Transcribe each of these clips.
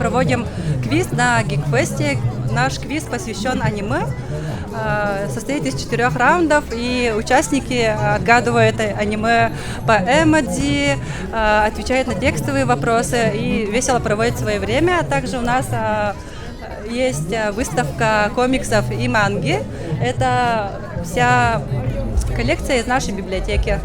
проводим квиз на Гикфесте. Наш квиз посвящен аниме. Состоит из 4 раундов, и участники отгадывают аниме по эмодзи, отвечают на текстовые вопросы и весело проводят свое время. Также у нас есть выставка комиксов и манги. Это вся коллекция из нашей библиотеки.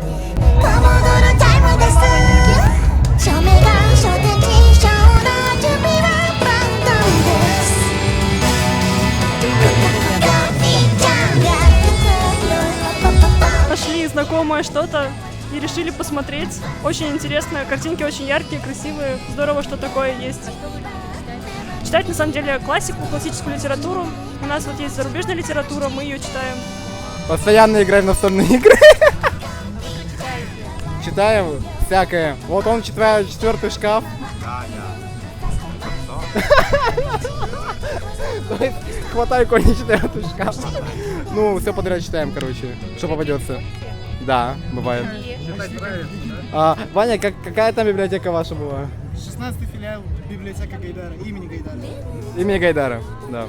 Нашли знакомое что-то и решили посмотреть. Очень интересно, картинки очень яркие, красивые. Здорово, что такое есть. Читать, на самом деле, классику, классическую литературу. У нас вот есть зарубежная литература, мы ее читаем. Постоянно играем в настольные игры. Читаем всякое. Вот он читает 4-й шкаф. То есть хватай, коль не читаю 4-й шкаф. Ну, все подряд читаем, короче, что попадется. Да, бывает. Ваня, какая там библиотека ваша была? 16-й филиал, библиотека Гайдара, имени Гайдара. Имени Гайдара, да.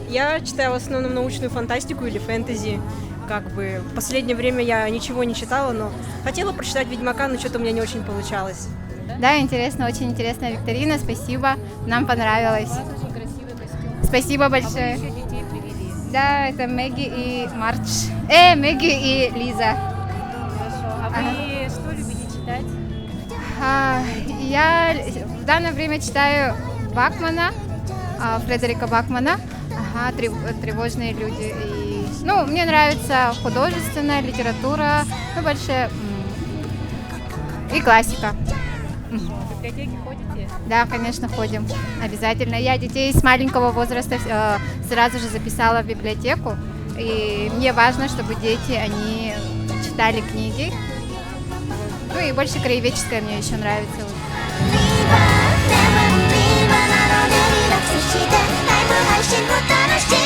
Я читаю в основном научную фантастику или фэнтези. Как бы в последнее время я ничего не читала, но хотела прочитать «Ведьмака», но что-то у меня не очень получалось. Да, интересно, очень интересная викторина, спасибо, нам понравилось. Спасибо большое. Да, это Мэгги и Мардж. Мэгги и Лиза. Хорошо. А вы что любите читать? Я в данное время читаю Бакмана, Фредерика Бакмана. «Тревожные люди». Ну, мне нравится художественная литература, ну, больше и классика. В библиотеке ходите? Да, конечно, ходим. Обязательно. Я детей с маленького возраста сразу же записала в библиотеку. И мне важно, чтобы дети, они читали книги. Ну и больше краеведческое мне еще нравится. Live,